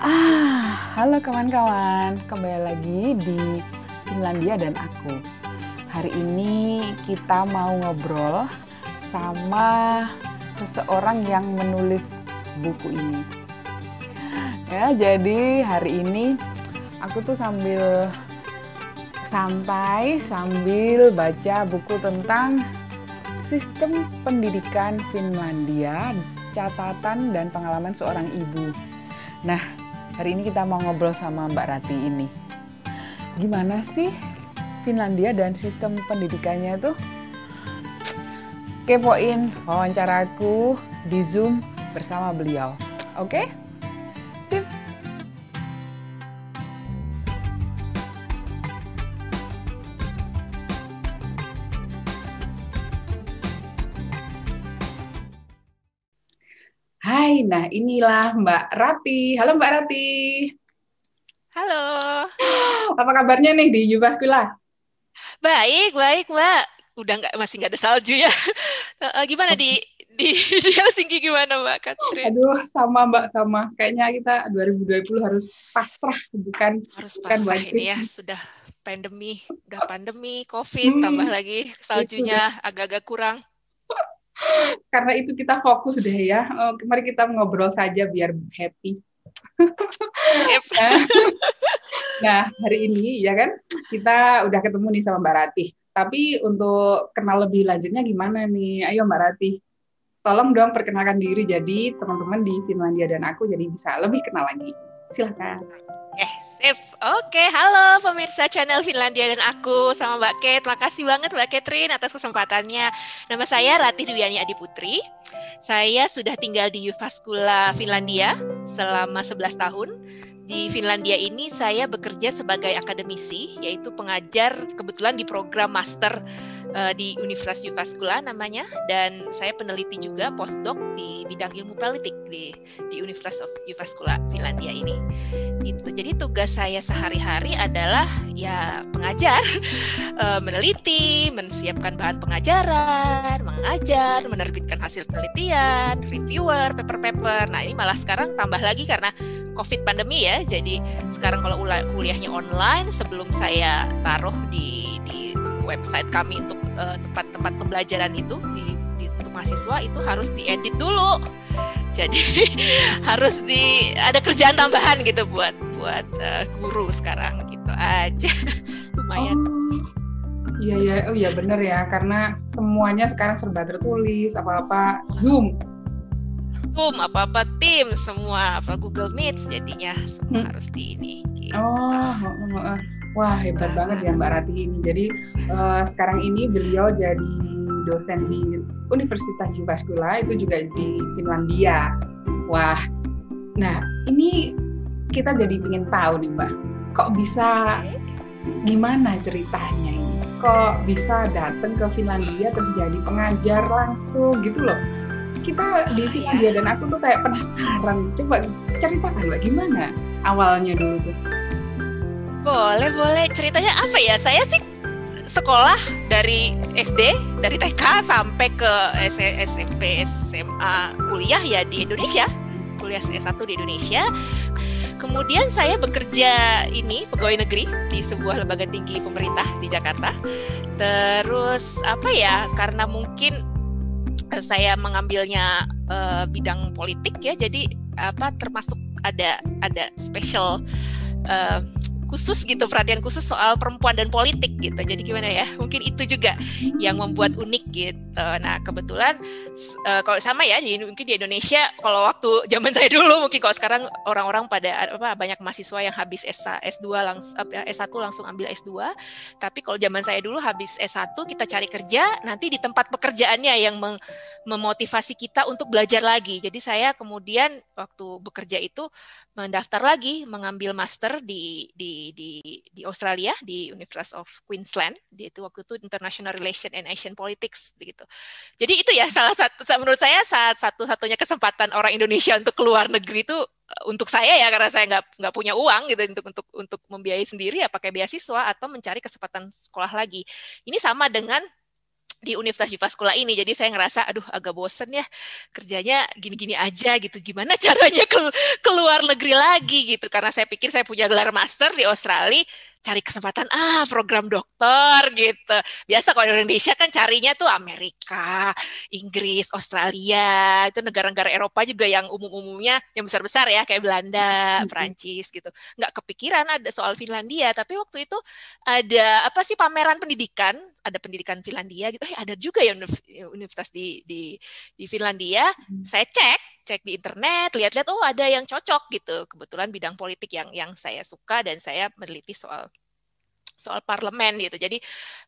Halo kawan-kawan, kembali lagi di Finlandia dan aku. Hari ini kita mau ngobrol sama seseorang yang menulis buku ini. Ya, jadi hari ini aku tuh sambil santai, sambil baca buku tentang sistem pendidikan Finlandia, catatan dan pengalaman seorang ibu. Nah, hari ini kita mau ngobrol sama Mbak Rati ini. Gimana sih Finlandia dan sistem pendidikannya tuh? Kepoin wawancaraku di Zoom bersama beliau. Oke? Sip. Hai, nah inilah Mbak Rati. Halo Mbak Rati. Halo, Apa kabarnya nih di Yuvaskula? baik Mbak. Masih nggak ada salju ya. Gimana di Helsinki gimana Mbak Katrin? Aduh, sama Mbak, sama. Kayaknya kita 2020 harus pasrah, bukan Harus bukan pasrah white ini ya, Christmas. udah pandemi, COVID, tambah Hmm, lagi itu deh. saljunya agak-agak kurang. Karena itu kita fokus deh ya. Mari kita ngobrol saja biar happy. Yep. Nah, nah, hari ini ya kan kita udah ketemu nih sama Mbak Ratih. Tapi untuk kenal lebih lanjutnya gimana nih? Ayo Mbak Ratih, tolong dong perkenalkan diri jadi teman-teman di Finlandia dan aku jadi bisa lebih kenal lagi. Silakan. Sip. Oke, halo pemirsa channel Finlandia dan aku sama Mbak Kate. Makasih banget Mbak Catherine atas kesempatannya. Nama saya Ratih Dwiani Adiputri. Saya sudah tinggal di Jyväskylä, Finlandia selama 11 tahun. Di Finlandia ini saya bekerja sebagai akademisi, yaitu pengajar kebetulan di program master di Universitas Jyväskylä namanya, dan saya peneliti juga postdoc di bidang ilmu politik di Universitas of Jyväskylä, Finlandia ini. Jadi tugas saya sehari-hari adalah ya pengajar, meneliti, menyiapkan bahan pengajaran, mengajar, menerbitkan hasil penelitian, reviewer, paper-paper. Nah ini malah sekarang tambah lagi karena COVID pandemi ya. Jadi sekarang kalau kuliahnya online, sebelum saya taruh di website kami untuk tempat-tempat pembelajaran itu untuk mahasiswa itu harus diedit dulu. Jadi harus ada kerjaan tambahan gitu buat guru sekarang gitu aja. Lumayan. Iya ya, oh iya bener ya, karena semuanya sekarang serba tertulis, apa-apa Zoom. Zoom, apa-apa Teams, semua apa Google Meet jadinya semua harus di ini gitu. Wah hebat banget ya Mbak Rati ini. Jadi sekarang ini beliau jadi dosen di Universitas Jyväskylä, itu juga di Finlandia. Wah, nah ini kita jadi ingin tahu nih Mbak, kok bisa, gimana ceritanya ini? Kok bisa datang ke Finlandia terus jadi pengajar langsung gitu loh? Kita di Finlandia dan aku tuh kayak penasaran. Coba ceritakan Mbak, gimana awalnya dulu tuh? Boleh. Ceritanya apa ya? Saya sih sekolah dari SD, dari TK sampai ke SMP, SMA, kuliah ya di Indonesia. Kuliah S1 di Indonesia. Kemudian saya bekerja pegawai negeri di sebuah lembaga tinggi pemerintah di Jakarta. Terus karena mungkin saya mengambilnya bidang politik ya, jadi termasuk ada special khusus gitu, perhatian khusus soal perempuan dan politik gitu. Jadi gimana ya, mungkin itu juga yang membuat unik gitu. Nah kebetulan kalau sama ya, mungkin di Indonesia kalau waktu zaman saya dulu, mungkin kalau sekarang orang-orang pada banyak mahasiswa yang habis S2 S1 langsung ambil S2. Tapi kalau zaman saya dulu habis S1 kita cari kerja, nanti di tempat pekerjaannya yang memotivasi kita untuk belajar lagi. Jadi saya kemudian waktu bekerja itu mendaftar lagi, mengambil master di Australia, di University of Queensland. Itu waktu itu International Relations and Asian Politics gitu. Jadi itu ya salah satu, menurut saya satu-satunya kesempatan orang Indonesia untuk keluar negeri itu untuk saya ya, karena saya nggak punya uang gitu untuk membiayai sendiri ya, pakai beasiswa atau mencari kesempatan sekolah lagi. Ini sama dengan di Universitas Jyväskylä ini. Jadi saya ngerasa, aduh agak bosen ya kerjanya gini-gini aja gitu. Gimana caranya keluar negeri lagi gitu. Karena saya pikir saya punya gelar master di Australia, cari kesempatan program dokter gitu. Biasa kalau di Indonesia kan carinya tuh Amerika, Inggris, Australia, itu negara-negara Eropa juga yang umum-umumnya yang besar-besar ya kayak Belanda, Prancis gitu. Nggak kepikiran ada soal Finlandia, tapi waktu itu ada apa sih pameran pendidikan, ada pendidikan Finlandia gitu. Ada juga ya universitas di Finlandia. Saya cek di internet, lihat-lihat ada yang cocok gitu. Kebetulan bidang politik yang saya suka dan saya meneliti soal parlemen gitu. Jadi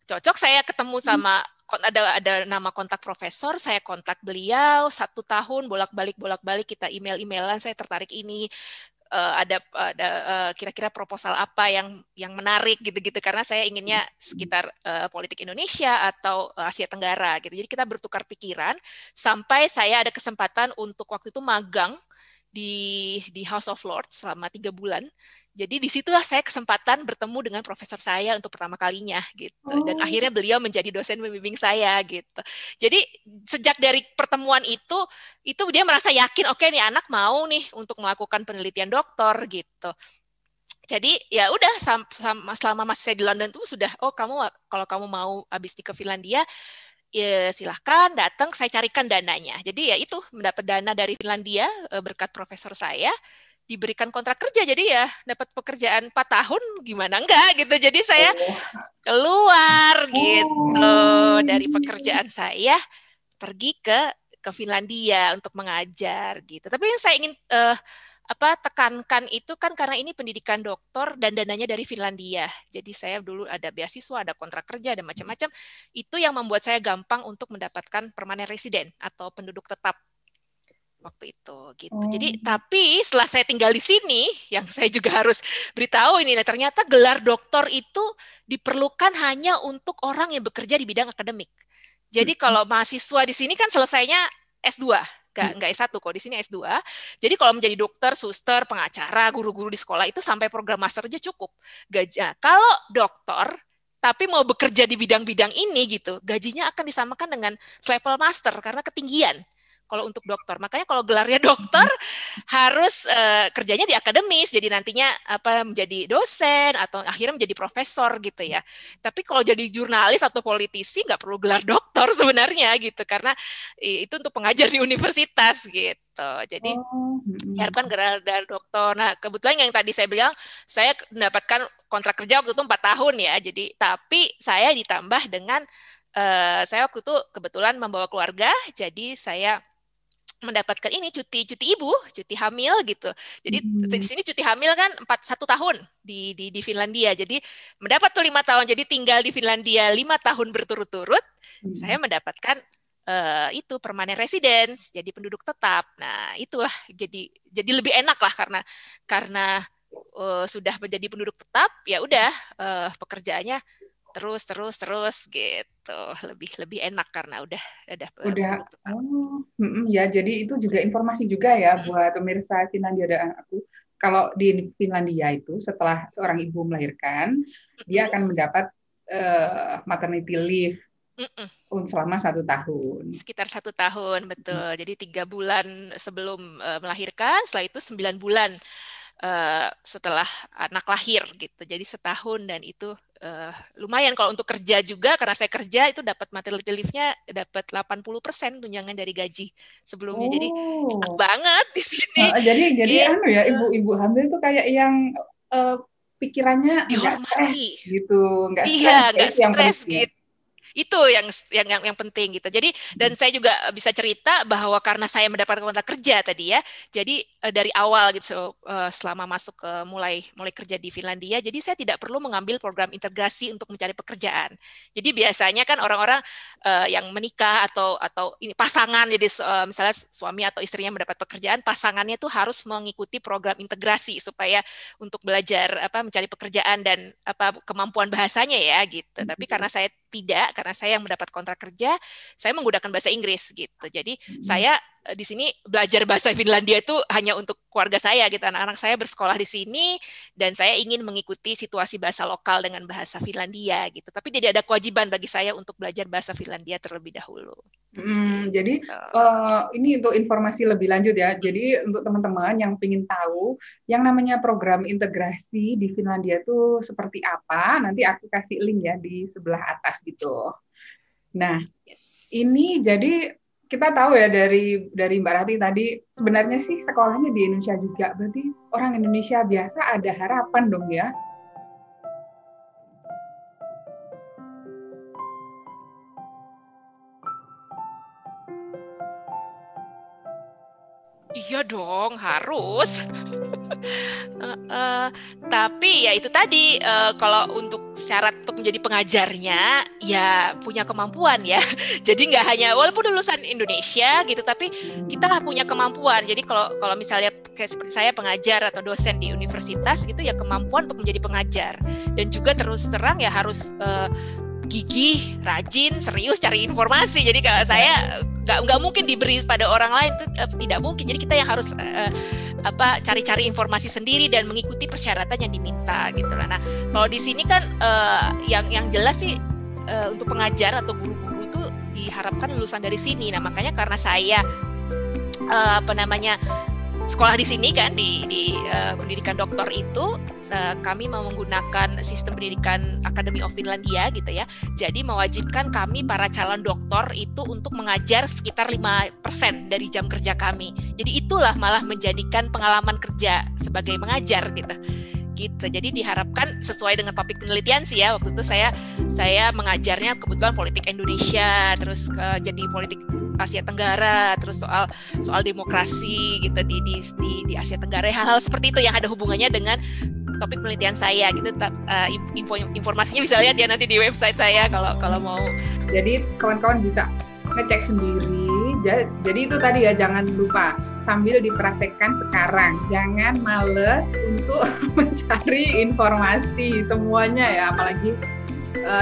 cocok, saya ketemu sama ada nama kontak profesor, saya kontak beliau 1 tahun bolak-balik kita email-emailan, saya tertarik ini. Ada kira-kira proposal apa yang menarik gitu-gitu, karena saya inginnya sekitar politik Indonesia atau Asia Tenggara gitu. Jadi kita bertukar pikiran sampai saya ada kesempatan untuk waktu itu magang di House of Lords selama 3 bulan. Jadi disitulah saya kesempatan bertemu dengan profesor saya untuk pertama kalinya gitu. Dan akhirnya beliau menjadi dosen pembimbing saya gitu. Jadi sejak dari pertemuan itu dia merasa yakin, oke nih anak mau nih untuk melakukan penelitian doktor gitu. Jadi ya udah selama masih saya di London tuh sudah, kalau kamu mau habis ke Finlandia, ya silahkan datang, saya carikan dananya. Jadi ya itu mendapat dana dari Finlandia berkat profesor saya, diberikan kontrak kerja, jadi ya dapat pekerjaan 4 tahun, gimana enggak gitu. Jadi saya keluar gitu dari pekerjaan saya, pergi ke Finlandia untuk mengajar gitu. Tapi yang saya ingin tekankan itu kan karena ini pendidikan doktor dan dananya dari Finlandia. Jadi saya dulu ada beasiswa, ada kontrak kerja, ada macam-macam. Itu yang membuat saya gampang untuk mendapatkan permanent resident atau penduduk tetap waktu itu gitu. Jadi tapi setelah saya tinggal di sini, yang saya juga harus beritahu ini, ternyata gelar doktor itu diperlukan hanya untuk orang yang bekerja di bidang akademik. Jadi kalau mahasiswa di sini kan selesainya S2, nggak S1 kok, di sini S2. Jadi kalau menjadi dokter, suster, pengacara, guru-guru di sekolah itu sampai program master aja cukup. Kalau dokter tapi mau bekerja di bidang-bidang ini gitu, gajinya akan disamakan dengan level master karena ketinggian. Kalau untuk dokter, makanya kalau gelarnya dokter harus kerjanya di akademis, jadi nantinya menjadi dosen atau akhirnya menjadi profesor gitu ya. Tapi kalau jadi jurnalis atau politisi nggak perlu gelar dokter sebenarnya gitu, karena itu untuk pengajar di universitas gitu. Jadi diharapkan gelar dokter. Nah kebetulan yang tadi saya bilang, saya mendapatkan kontrak kerja waktu itu 4 tahun ya. Jadi tapi saya ditambah dengan saya waktu itu kebetulan membawa keluarga, jadi saya mendapatkan ini cuti ibu, cuti hamil gitu. Jadi di sini cuti hamil kan 1 tahun di Finlandia. Jadi mendapat tuh 5 tahun. Jadi tinggal di Finlandia 5 tahun berturut-turut, saya mendapatkan itu permanent residence, jadi penduduk tetap. Nah itulah jadi lebih enak lah karena sudah menjadi penduduk tetap, ya udah pekerjaannya terus gitu, lebih enak karena udah ya. Jadi itu juga informasi juga ya buat pemirsa Finlandia dan aku. Kalau di Finlandia itu setelah seorang ibu melahirkan, dia akan mendapat maternity leave selama 1 tahun. Sekitar 1 tahun, betul. Jadi 3 bulan sebelum melahirkan, setelah itu 9 bulan setelah anak lahir gitu. Jadi setahun, dan itu lumayan kalau untuk kerja juga, karena saya kerja itu dapat maternity leave-nya dapat 80% tunjangan dari gaji sebelumnya. Jadi enak banget di sini. Jadi gitu. Ibu-ibu hamil tuh kayak yang pikirannya dihormati gitu, nggak stres gitu. Itu yang penting gitu. Jadi dan saya juga bisa cerita bahwa karena saya mendapatkan kontrak kerja tadi ya. Jadi dari awal gitu selama masuk ke mulai kerja di Finlandia, jadi saya tidak perlu mengambil program integrasi untuk mencari pekerjaan. Jadi biasanya kan orang-orang yang menikah atau ini pasangan, jadi misalnya suami atau istrinya mendapat pekerjaan, pasangannya tuh harus mengikuti program integrasi supaya untuk belajar mencari pekerjaan dan kemampuan bahasanya ya gitu. Tapi karena saya tidak, karena saya yang mendapat kontrak kerja, saya menggunakan bahasa Inggris gitu. Jadi saya di sini belajar bahasa Finlandia itu hanya untuk keluarga saya gitu. Anak-anak saya bersekolah di sini dan saya ingin mengikuti situasi bahasa lokal dengan bahasa Finlandia gitu. Tapi tidak ada kewajiban bagi saya untuk belajar bahasa Finlandia terlebih dahulu. Jadi ini untuk informasi lebih lanjut ya. Jadi untuk teman-teman yang ingin tahu yang namanya program integrasi di Finlandia itu seperti apa, nanti aku kasih link ya di sebelah atas gitu. Nah, ini jadi kita tahu ya dari Mbak Rati tadi sebenarnya sih sekolahnya di Indonesia juga. Berarti orang Indonesia biasa ada harapan dong ya. Iya dong, harus. Tapi ya itu tadi, kalau untuk syarat untuk menjadi pengajarnya, ya punya kemampuan ya. Jadi nggak hanya walaupun lulusan Indonesia gitu, tapi kita punya kemampuan. Jadi kalau misalnya kayak seperti saya pengajar atau dosen di universitas gitu, ya kemampuan untuk menjadi pengajar. Dan juga terus terang ya harus gigih, rajin, serius cari informasi. Jadi kalau saya nggak mungkin diberi pada orang lain, itu tidak mungkin. Jadi kita yang harus cari-cari informasi sendiri dan mengikuti persyaratan yang diminta gitu lah. Nah kalau di sini kan yang jelas sih untuk pengajar atau guru-guru itu diharapkan lulusan dari sini. Nah makanya karena saya sekolah di sini kan di pendidikan doktor itu kami mau menggunakan sistem pendidikan Academy of Finlandia gitu ya. Jadi mewajibkan kami para calon doktor itu untuk mengajar sekitar 5% dari jam kerja kami. Jadi itulah malah menjadikan pengalaman kerja sebagai mengajar gitu. Jadi diharapkan sesuai dengan topik penelitian sih ya. Waktu itu saya mengajarnya kebetulan politik Indonesia, terus jadi politik Asia Tenggara, terus soal demokrasi gitu di Asia Tenggara, hal-hal seperti itu yang ada hubungannya dengan topik penelitian saya gitu. Informasinya bisa lihat ya nanti di website saya kalau mau. Jadi kawan-kawan bisa ngecek sendiri. Jadi itu tadi ya, jangan lupa sambil dipraktekkan sekarang. Jangan males untuk mencari informasi semuanya ya, apalagi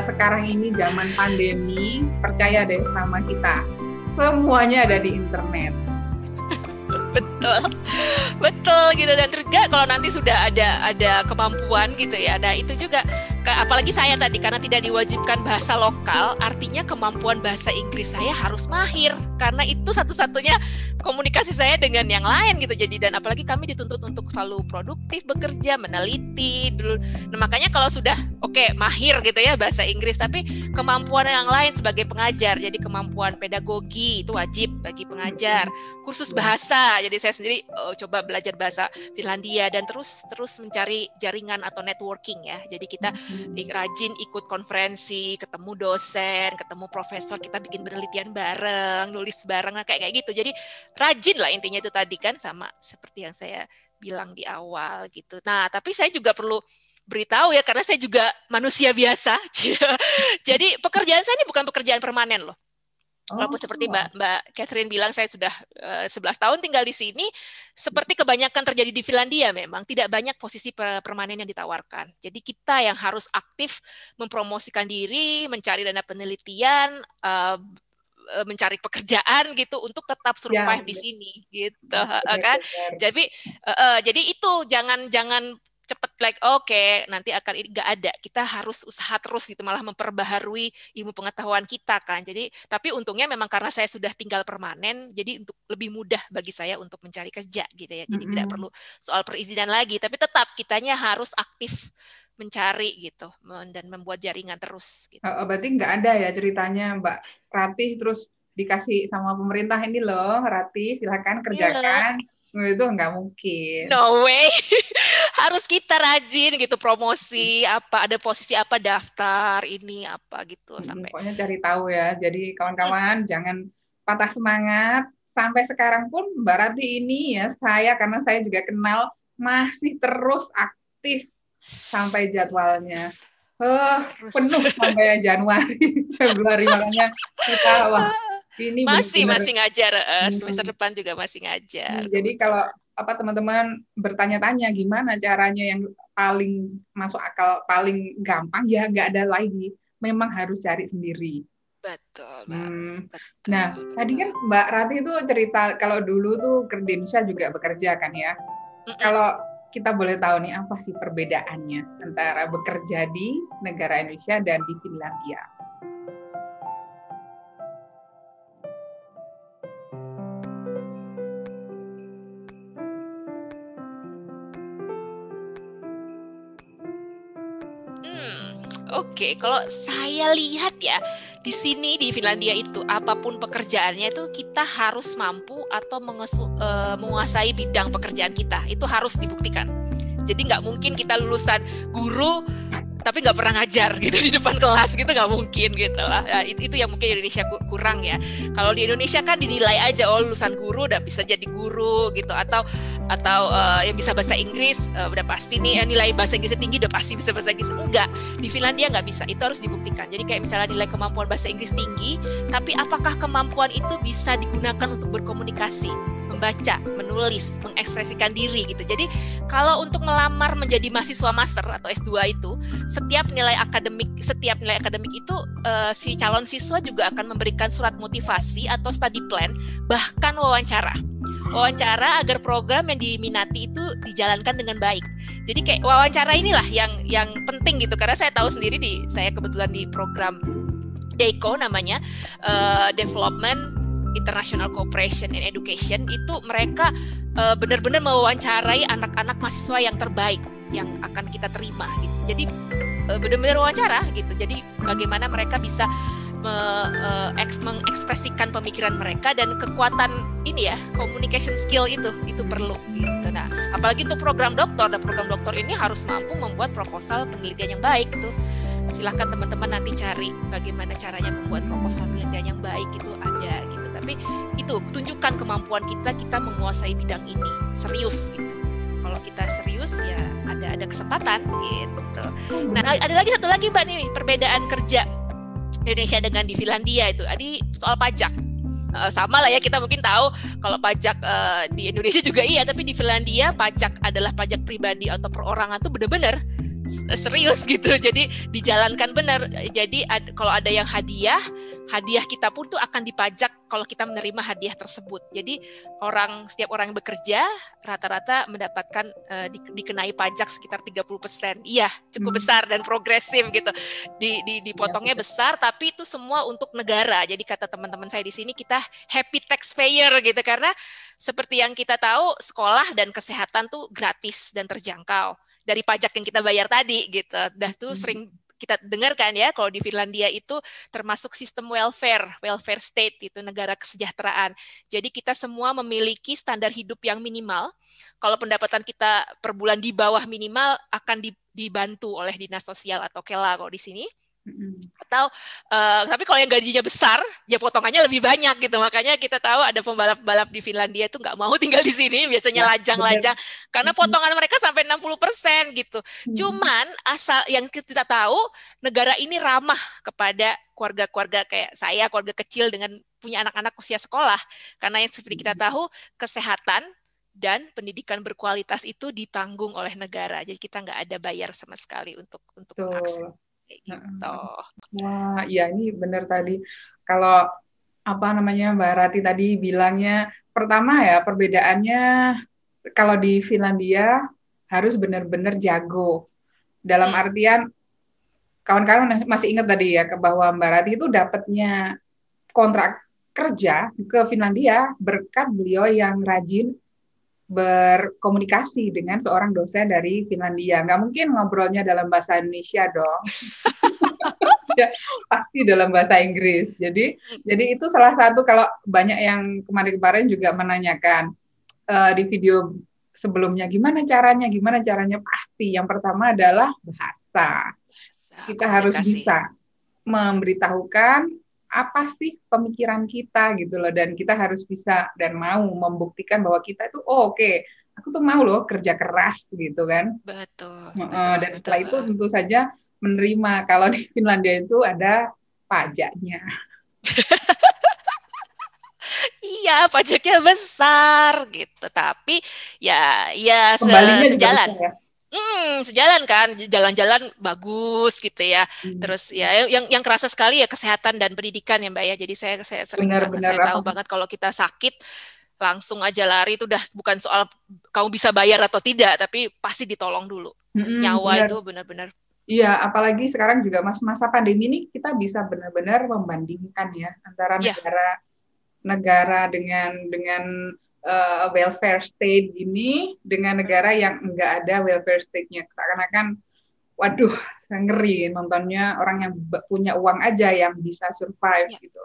sekarang ini zaman pandemi. Percaya deh sama kita, semuanya ada di internet. Betul gitu. Dan juga kalau nanti sudah ada kemampuan gitu ya, ada itu juga, apalagi saya tadi karena tidak diwajibkan bahasa lokal, artinya kemampuan bahasa Inggris saya harus mahir karena itu satu-satunya komunikasi saya dengan yang lain gitu. Jadi dan apalagi kami dituntut untuk selalu produktif bekerja, meneliti dulu. Nah makanya kalau sudah mahir gitu ya bahasa Inggris, tapi kemampuan yang lain sebagai pengajar, jadi kemampuan pedagogi itu wajib bagi pengajar, kursus bahasa. Jadi saya sendiri coba belajar bahasa Finlandia dan terus mencari jaringan atau networking ya. Jadi kita rajin ikut konferensi, ketemu dosen, ketemu profesor, kita bikin penelitian bareng, nulis bareng, kayak gitu. Jadi rajin lah intinya itu tadi kan, sama seperti yang saya bilang di awal gitu. Nah, tapi saya juga perlu beritahu ya, karena saya juga manusia biasa. Jadi pekerjaan saya ini bukan pekerjaan permanen loh. Walaupun seperti Mbak Catherine bilang saya sudah 11 tahun tinggal di sini, seperti kebanyakan terjadi di Finlandia memang tidak banyak posisi permanen yang ditawarkan. Jadi kita yang harus aktif mempromosikan diri, mencari dana penelitian, mencari pekerjaan gitu untuk tetap survive di sini gitu kan. Jadi itu jangan cepet nanti akan nggak ada. Kita harus usaha terus gitu, malah memperbaharui ilmu pengetahuan kita kan. Jadi tapi untungnya memang karena saya sudah tinggal permanen, jadi untuk lebih mudah bagi saya untuk mencari kerja gitu ya. Jadi tidak perlu soal perizinan lagi, tapi tetap kitanya harus aktif mencari gitu dan membuat jaringan terus gitu. Berarti nggak ada ya ceritanya Mbak Ratih terus dikasih sama pemerintah, ini loh Ratih silakan kerjakan. Itu nggak mungkin. No way. Harus kita rajin gitu, promosi apa, ada posisi apa, daftar ini apa gitu sampai. Pokoknya cari tahu ya. Jadi kawan-kawan jangan patah semangat. Sampai sekarang pun Mbak Rati ini ya, karena saya juga kenal, masih terus aktif sampai jadwalnya penuh sampai Januari, Februari, makanya kita ini masih ngajar, semester depan juga masih ngajar. Jadi kalau teman-teman bertanya-tanya gimana caranya yang paling masuk akal, paling gampang, ya nggak ada lagi, memang harus cari sendiri. Betul, Mbak. Hmm. Betul, Nah, tadi kan Mbak Rati itu cerita kalau dulu tuh di Indonesia juga bekerja kan ya. Kalau kita boleh tahu nih apa sih perbedaannya antara bekerja di negara Indonesia dan di Finlandia? Oke, kalau saya lihat ya, di sini di Finlandia itu apapun pekerjaannya itu kita harus mampu atau menguasai bidang pekerjaan kita. Itu harus dibuktikan. Jadi nggak mungkin kita lulusan guru tapi nggak pernah ngajar gitu di depan kelas gitu, nggak mungkin gitu lah. Ya, itu yang mungkin Indonesia kurang ya. Kalau di Indonesia kan dinilai aja, oh lulusan guru udah bisa jadi guru gitu, atau yang bisa bahasa Inggris udah pasti nih nilai bahasa Inggrisnya tinggi, udah pasti bisa bahasa Inggris. Enggak, di Finlandia nggak bisa, itu harus dibuktikan. Jadi kayak misalnya nilai kemampuan bahasa Inggris tinggi, tapi apakah kemampuan itu bisa digunakan untuk berkomunikasi, membaca, menulis, mengekspresikan diri gitu. Jadi kalau untuk melamar menjadi mahasiswa master atau S2 itu, setiap nilai akademik itu si calon siswa juga akan memberikan surat motivasi atau study plan, bahkan wawancara agar program yang diminati itu dijalankan dengan baik. Jadi kayak wawancara inilah yang penting gitu, karena saya tahu sendiri saya kebetulan di program DECO namanya, Development International Cooperation and Education, itu mereka benar-benar mewawancarai anak-anak mahasiswa yang terbaik yang akan kita terima gitu. Jadi benar-benar wawancara gitu. Jadi bagaimana mereka bisa mengekspresikan pemikiran mereka, dan kekuatan ini ya, communication skill itu perlu gitu. Nah, apalagi untuk program doktor, dan program doktor ini harus mampu membuat proposal penelitian yang baik gitu. Silahkan teman-teman nanti cari bagaimana caranya membuat proposal penelitian yang baik, itu ada gitu. Tapi itu tunjukkan kemampuan kita menguasai bidang ini, serius gitu. Kalau kita serius ya ada kesempatan gitu. Nah, ada lagi satu lagi Mbak nih, perbedaan kerja Indonesia dengan di Finlandia itu. Adi soal pajak. Sama lah ya, kita mungkin tahu kalau pajak di Indonesia juga iya, tapi di Finlandia pajak adalah pajak pribadi atau perorangan tuh benar-benar serius gitu. Jadi dijalankan benar. Jadi kalau ada yang hadiah kita pun tuh akan dipajak kalau kita menerima hadiah tersebut. Jadi setiap orang yang bekerja rata-rata mendapatkan dikenai pajak sekitar 30%. Iya, cukup besar dan progresif gitu. Dipotongnya besar, tapi itu semua untuk negara. Jadi kata teman-teman saya di sini, kita happy taxpayer gitu, karena seperti yang kita tahu, sekolah dan kesehatan tuh gratis dan terjangkau dari pajak yang kita bayar tadi gitu. Tuh sering kita dengarkan ya, kalau di Finlandia itu termasuk sistem welfare state, itu negara kesejahteraan. Jadi kita semua memiliki standar hidup yang minimal. Kalau pendapatan kita per bulan di bawah minimal, akan dibantu oleh dinas sosial atau Kela kalau di sini. Atau tapi kalau yang gajinya besar, ya potongannya lebih banyak gitu. Makanya kita tahu ada pembalap-pembalap di Finlandia itu nggak mau tinggal di sini, biasanya lajang-lajang karena potongan mereka sampai 60% gitu. Cuman asal yang kita tahu, negara ini ramah kepada keluarga-keluarga kayak saya, keluarga kecil dengan punya anak-anak usia sekolah. Karena yang seperti kita tahu, kesehatan dan pendidikan berkualitas itu ditanggung oleh negara. Jadi kita nggak ada bayar sama sekali untuk mengakses. Gitu. Wah, ya ini benar tadi. Kalau Mbak Rati tadi bilangnya, pertama ya perbedaannya, kalau di Finlandia harus benar-benar jago. Dalam artian, kawan-kawan masih ingat tadi ya, bahwa Mbak Rati itu dapatnya kontrak kerja ke Finlandia berkat beliau yang rajin berkomunikasi dengan seorang dosen dari Finlandia. Nggak mungkin ngobrolnya dalam bahasa Indonesia dong. Ya, pasti dalam bahasa Inggris. Jadi itu salah satu, kalau banyak yang kemarin-kemarin juga menanyakan di video sebelumnya, gimana caranya, pasti yang pertama adalah bahasa. Kita harus bisa memberitahukan apa sih pemikiran kita gitu loh, dan kita harus bisa dan mau membuktikan bahwa kita itu oke, aku tuh mau loh kerja keras gitu kan. Betul. Dan setelah itu tentu saja menerima kalau di Finlandia itu ada pajaknya. Iya, pajaknya besar gitu, tapi ya Kembalinya sejalan. Juga besar, ya? Sejalan kan, jalan-jalan bagus gitu ya. Hmm. Terus ya yang kerasa sekali ya kesehatan dan pendidikan ya Mbak ya. Jadi saya sering banget, Benar-benar saya tahu banget kalau kita sakit langsung aja lari itu udah bukan soal kamu bisa bayar atau tidak, tapi pasti ditolong dulu. Nyawa benar. itu benar-benar. Iya, apalagi sekarang juga masa pandemi ini kita bisa benar-benar membandingkan ya antara Ya, negara dengan welfare state ini dengan negara yang enggak ada welfare state-nya. Seakan-akan, waduh, ngeri nontonnya orang yang punya uang aja yang bisa survive ya, gitu.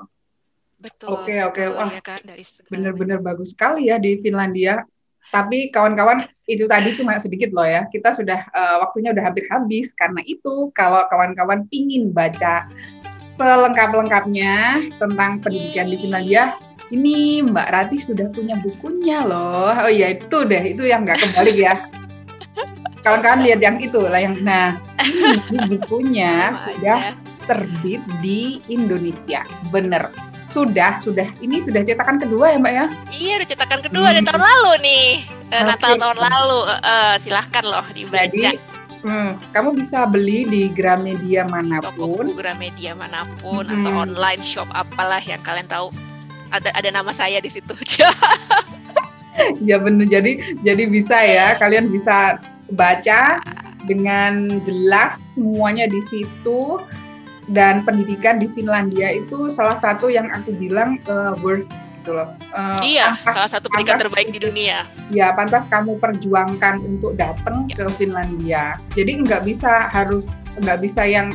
betul, Oke, betul wah, ya kan dari segala benar-benar bagus sekali ya di Finlandia. Tapi kawan-kawan, itu tadi cuma sedikit loh ya. Kita sudah waktunya udah hampir habis. Karena itu kalau kawan-kawan pingin baca selengkap-lengkapnya tentang pendidikan di Finlandia, ini Mbak Rati sudah punya bukunya loh. Oh iya, itu deh, itu yang nggak kebalik ya. Kawan-kawan lihat yang itu lah yang ini bukunya sudah terbit di Indonesia. Bener. Sudah. Ini sudah cetakan kedua ya Mbak ya? Iya, udah cetakan kedua dari tahun lalu nih. Natal tahun lalu. Silahkan loh dibaca. Jadi, kamu bisa beli di Gramedia manapun. Toko buku Gramedia manapun atau online shop apalah yang kalian tahu. Ada nama saya di situ. Ya benar. Jadi bisa ya, kalian bisa baca dengan jelas semuanya di situ. Dan pendidikan di Finlandia itu salah satu yang aku bilang worst gitu loh. Iya, salah satu pendidikan terbaik di dunia. Ya, pantas kamu perjuangkan untuk datang ke Finlandia. Jadi nggak bisa yang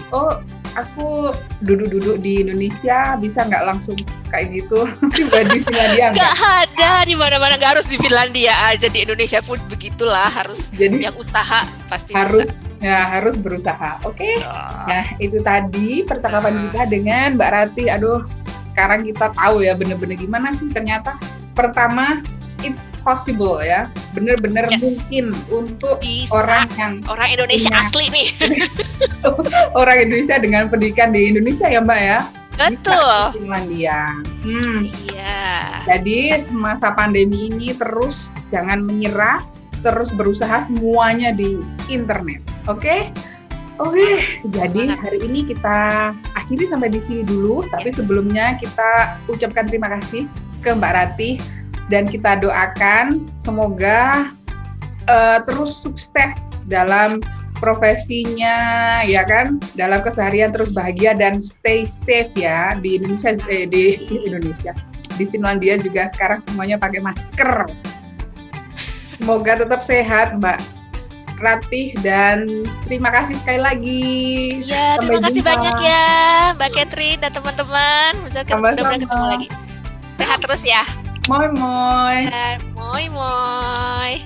aku duduk di Indonesia bisa nggak langsung kayak gitu tiba di Finlandia. Nggak ada di mana-mana, nggak harus di Finlandia aja, di Indonesia pun begitulah, harus jadi yang usaha pasti harus bisa. Ya, harus berusaha. Oke. Nah, itu tadi percakapan kita dengan Mbak Rati. Aduh, sekarang kita tahu ya bener-bener gimana sih ternyata. Pertama, it's possible ya. Bener-bener mungkin untuk orang Indonesia asli nih. Orang Indonesia dengan pendidikan di Indonesia ya Mbak ya. Betul. Di Finlandia. Iya. Jadi masa pandemi ini terus jangan menyerah, terus berusaha semuanya di internet. Oke, jadi hari ini kita akhiri sampai di sini dulu. Tapi sebelumnya kita ucapkan terima kasih ke Mbak Rati dan kita doakan semoga terus sukses dalam profesinya, ya kan, dalam keseharian terus bahagia dan stay safe ya di Indonesia, di Finlandia juga sekarang semuanya pakai masker. Semoga tetap sehat Mbak Ratih dan terima kasih sekali lagi. Ya, terima kasih banyak ya Mbak Catherine dan teman-teman. Mudah-mudahan ketemu lagi. Sehat terus ya. Moi moi. Moi moi.